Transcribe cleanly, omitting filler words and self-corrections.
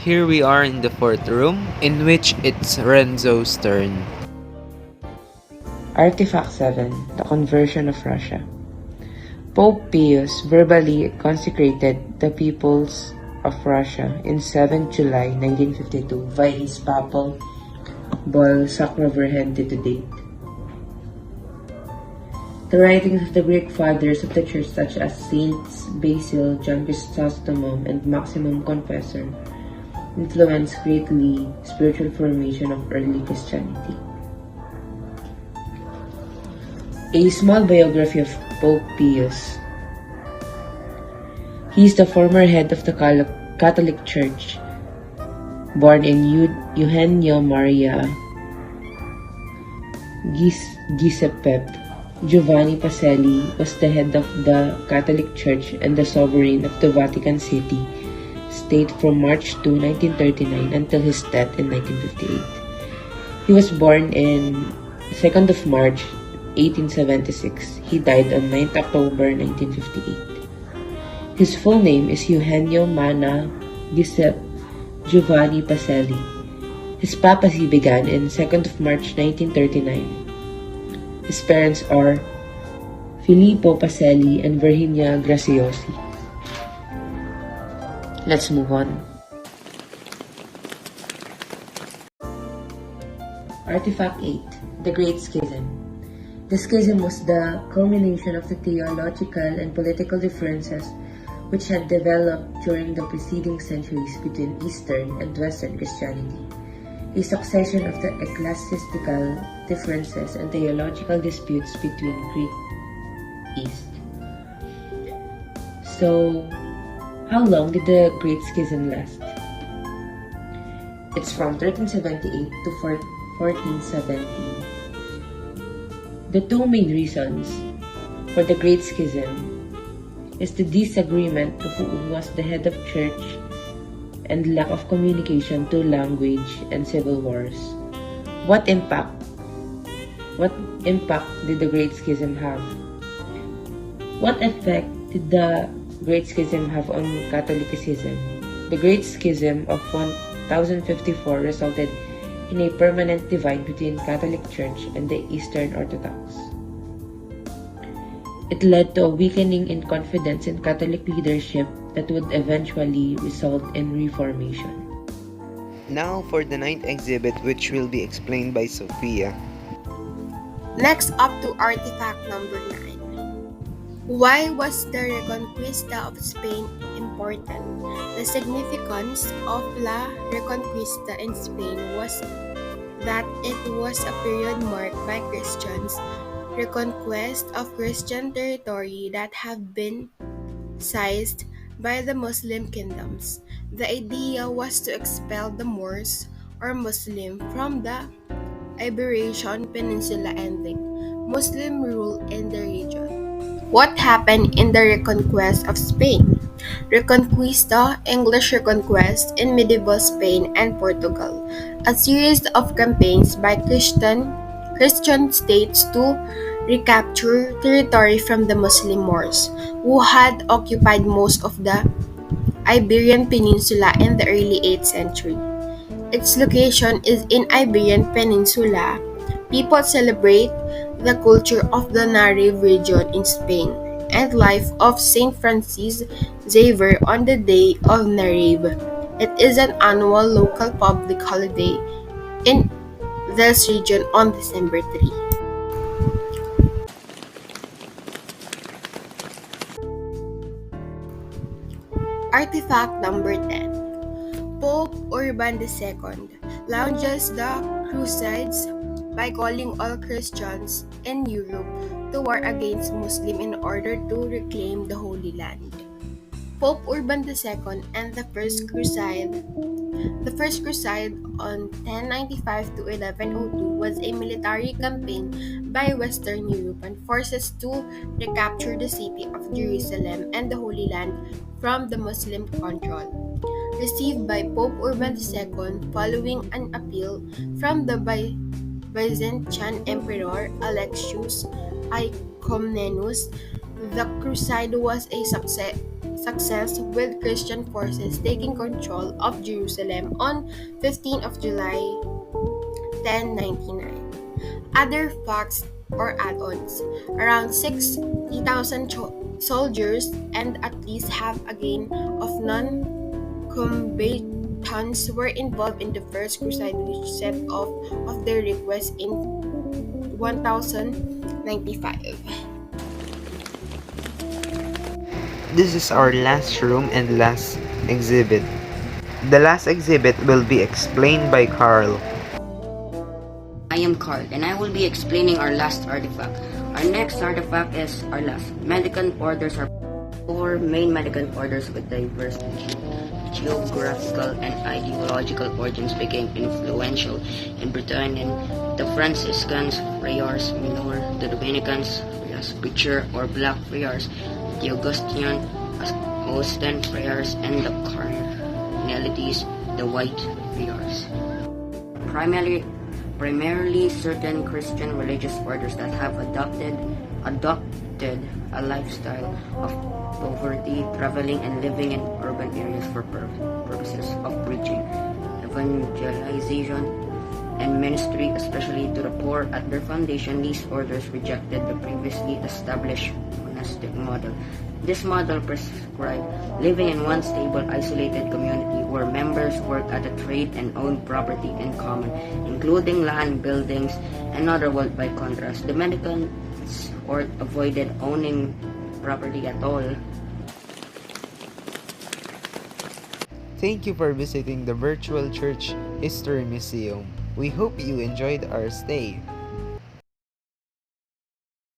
Here we are in the fourth room, in which it's Renzo's turn. Artifact 7, the conversion of Russia. Pope Pius verbally consecrated the peoples of Russia in 7 July 1952 via his papal bull Sacra Virgente to date. The writings of the Greek fathers of the Church such as Saints Basil, John Chrysostom, and Maximum Confessor influenced greatly spiritual formation of early Christianity. A small biography of Pope Pius. He is the former head of the Catholic Church, born in Eugenio Maria Giuseppe. Giovanni Pacelli was the head of the Catholic Church and the sovereign of the Vatican City state from March 2, 1939 until his death in 1958. He was born in 2nd of March 1876. He died on 9th October 1958. His full name is Eugenio Mana Giuseppe Giovanni Pacelli. His papacy began in 2nd of March 1939. His parents are Filippo Pacelli and Virginia Graziosi. Let's move on. Artifact 8, the Great Schism. The schism was the culmination of the theological and political differences which had developed during the preceding centuries between Eastern and Western Christianity. A succession of the ecclesiastical differences and theological disputes between Greek East. So, how long did the Great Schism last? It's from 1378 to 1417. The two main reasons for the Great Schism is the disagreement of who was the head of church and lack of communication to language and civil wars. What impact did the Great Schism have? What effect did the Great Schism have on Catholicism? The Great Schism of 1054 resulted in a permanent divide between Catholic Church and the Eastern Orthodox. It led to a weakening in confidence in Catholic leadership that would eventually result in reformation. Now for the ninth exhibit, which will be explained by Sophia. Next up to artifact number 9. Why was the Reconquista of Spain important? The significance of La Reconquista in Spain was that it was a period marked by Christians' reconquest of Christian territory that have been seized by the Muslim kingdoms. The idea was to expel the Moors or Muslim from the Iberian Peninsula, ending Muslim rule in the region. What happened in the Reconquest of Spain? Reconquista, English reconquest in medieval Spain and Portugal, a series of campaigns by Christian states to recapture territory from the Muslim Moors, who had occupied most of the Iberian Peninsula in the early 8th century. Its location is in Iberian Peninsula. People celebrate the culture of the Narev region in Spain and life of Saint Francis Xavier on the day of Narev. It is an annual local public holiday in this region on December 3. Artifact number 10. Pope Urban II launches the Crusades by calling all Christians in Europe to war against Muslims in order to reclaim the Holy Land. Pope Urban II and the First Crusade. The First Crusade on 1095 to 1102 was a military campaign by Western European forces to recapture the city of Jerusalem and the Holy Land from the Muslim control. Received by Pope Urban II following an appeal from the Byzantine Emperor Alexius I Comnenus, the crusade was a success with Christian forces taking control of Jerusalem on 15th of July 1099. Other facts or add-ons: around 60,000 soldiers and at least half again of non-combatants were involved in the First Crusade, which set off of their request in 1095. This is our last room and last exhibit. The last exhibit will be explained by Carl. I am Carl, and I will be explaining our last artifact. Our next artifact is our last. Mendicant orders are four main mendicant orders with diverse geographical and ideological origins became influential in Britain and the Franciscans, Friars Minor, the Dominicans, Friars Preacher or Black Friars, the Augustinian, Austin Friars, and the Carmelites, the White Friars. Primarily certain Christian religious orders that have adopted a lifestyle of poverty, traveling and living in urban areas for purposes of preaching, evangelization, and ministry, especially to the poor. At their foundation, these orders rejected the previously established monastic model. This model prescribed living in one stable, isolated community where members work at a trade and own property in common, including land, buildings, and other wealth. By contrast, the mendicants avoided owning property at all. Thank you for visiting the Virtual Church History Museum. We hope you enjoyed our stay.